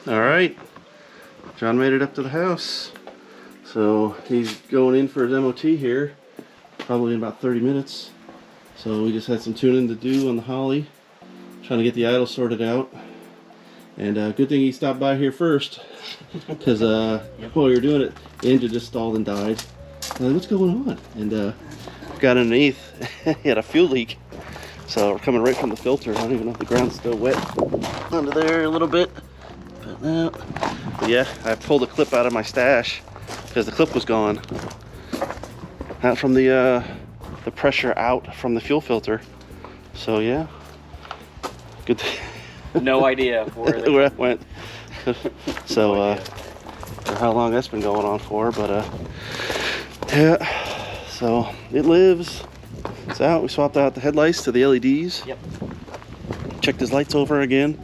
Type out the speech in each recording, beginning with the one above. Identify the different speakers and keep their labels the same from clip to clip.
Speaker 1: All right, John made it up to the house. So he's going in for his MOT here, probably in about 30 minutes. So we just had some tuning to do on the Holly, trying to get the idle sorted out. And good thing he stopped by here first, because while we were doing it, the engine just stalled and died. Like, what's going on? And got underneath, he had a fuel leak. So we're coming right from the filter. I don't even know if the ground's still wet under there a little bit. But yeah, I pulled a clip out of my stash because the clip was gone. Out from the pressure out from the fuel filter. So yeah, good.
Speaker 2: No idea where
Speaker 1: it went. So or how long that's been going on for, but yeah. So it lives. It's out. We swapped out the headlights to the LEDs.
Speaker 2: Yep.
Speaker 1: Checked his lights over again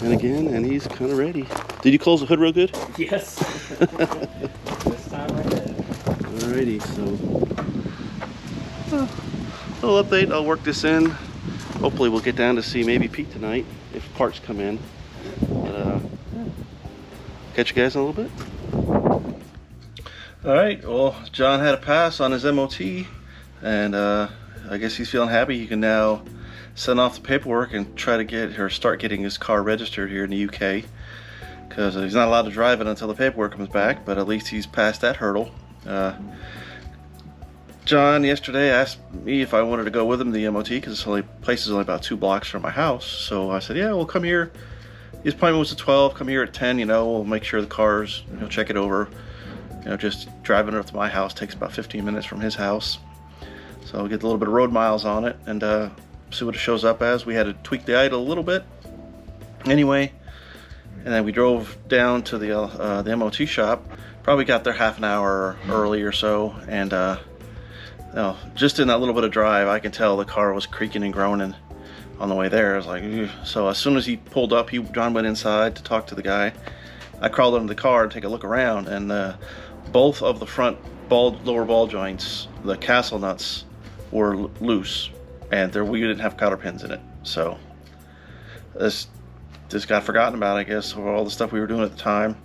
Speaker 1: and again, and he's kind of ready. Did you close the hood real good?
Speaker 2: Yes. This time I did.
Speaker 1: Alrighty, so little update. I'll work this in. Hopefully we'll get down to see maybe Pete tonight if parts come in. But catch you guys in a little bit. Alright, well, John had a pass on his MOT, and I guess he's feeling happy. He can now send off the paperwork and try to get or start getting his car registered here in the UK, because he's not allowed to drive it until the paperwork comes back, but at least he's passed that hurdle. John yesterday asked me if I wanted to go with him to the MOT, because the place is only about 2 blocks from my house. So I said, yeah, we'll come here. His appointment was at 12, come here at 10, you know, we'll make sure the car's, you know, check it over. You know, just driving it up to my house takes about 15 minutes from his house. So I'll get a little bit of road miles on it and see what it shows up as. We had to tweak the idle a little bit anyway, and then we drove down to the MOT shop. Probably got there half an hour early or so, and you know, just in that little bit of drive, I can tell the car was creaking and groaning on the way there. I was like, ugh. So as soon as he pulled up, John went inside to talk to the guy. I crawled into the car to take a look around, and both of the front lower ball joints, the castle nuts, were loose, and we didn't have cotter pins in it. So this got forgotten about, I guess, for all the stuff we were doing at the time.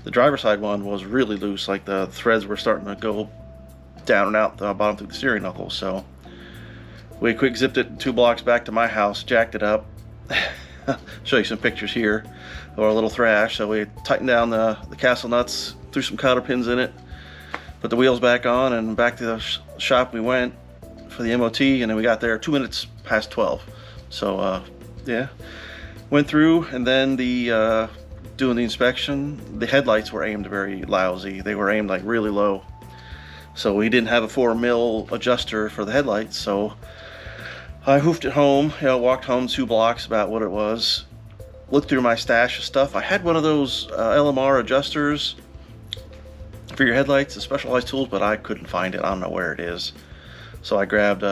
Speaker 1: The driver's side one was really loose, like the threads were starting to go down and out the bottom through the steering knuckle. So we quick zipped it 2 blocks back to my house, jacked it up. Show you some pictures here of our little thrash. So we tightened down the castle nuts, threw some cotter pins in it, put the wheels back on, and back to the shop we went for the MOT, and then we got there 2 minutes past 12. So yeah, went through, and then doing the inspection, the headlights were aimed very lousy. They were aimed like really low. So we didn't have a 4mm adjuster for the headlights, so I hoofed it home, you know, walked home 2 blocks, about what it was. Looked through my stash of stuff. I had one of those LMR adjusters for your headlights, the Specialized Tools, but I couldn't find it. I don't know where it is. So I grabbed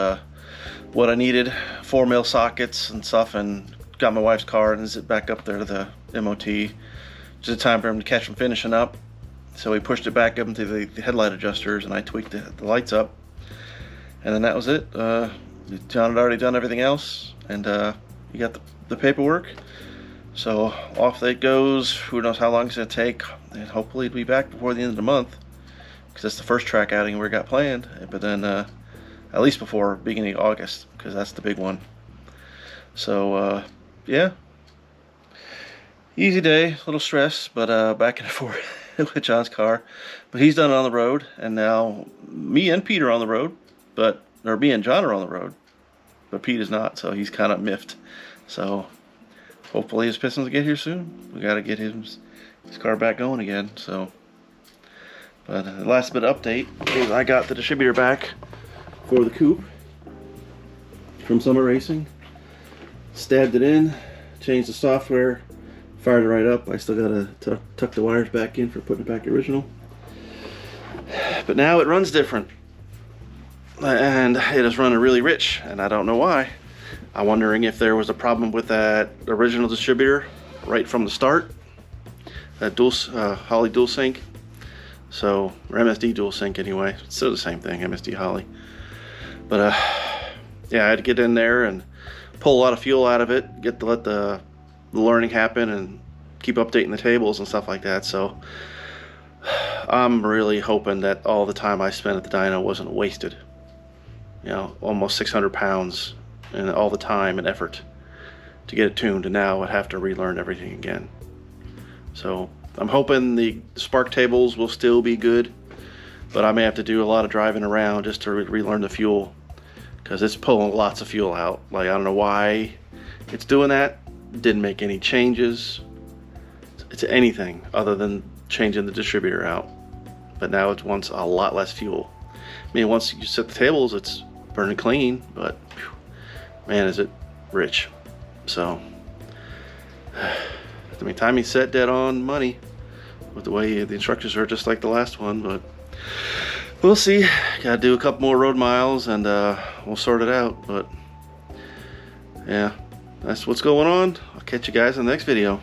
Speaker 1: what I needed, 4mm sockets and stuff, and got my wife's car and zipped back up there to the MOT. Just time for him to catch them finishing up. So we pushed it back up into the headlight adjusters, and I tweaked the lights up. And then that was it. John had already done everything else, and he got the paperwork. So off it goes. Who knows how long it's going to take. And hopefully it'll be back before the end of the month, because that's the first track outing we got planned. But then at least before beginning of August, because that's the big one. So yeah, easy day, a little stress, but back and forth with John's car. But he's done it on the road, and now me and Pete are on the road, or me and John are on the road, but Pete is not, so he's kind of miffed. So hopefully his Pistons will get here soon. We got to get his car back going again. So, but the last bit of update is I got the distributor back for the coupe from Summit Racing. Stabbed it in, changed the software, fired it right up. I still gotta tuck the wires back in for putting it back original. But now it runs different, and it is running really rich, and I don't know why. I'm wondering if there was a problem with that original distributor right from the start, that Holley dual sync. So, or MSD dual sync anyway. It's still the same thing, MSD Holley. But yeah, I had to get in there and pull a lot of fuel out of it, let the learning happen, and keep updating the tables and stuff like that. So I'm really hoping that all the time I spent at the dyno wasn't wasted. You know, almost 600 pounds and all the time and effort to get it tuned, and now I'd have to relearn everything again. So I'm hoping the spark tables will still be good, but I may have to do a lot of driving around just to relearn the fuel, because it's pulling lots of fuel out. Like, I don't know why it's doing that. Didn't make any changes to anything other than changing the distributor out, but now it wants a lot less fuel. I mean, once you set the tables, it's burning clean, but whew, man, is it rich. So I mean, timing set dead on money with the way the instructions are, just like the last one, but we'll see. Gotta do a couple more road miles and we'll sort it out. But yeah, that's what's going on. I'll catch you guys in the next video.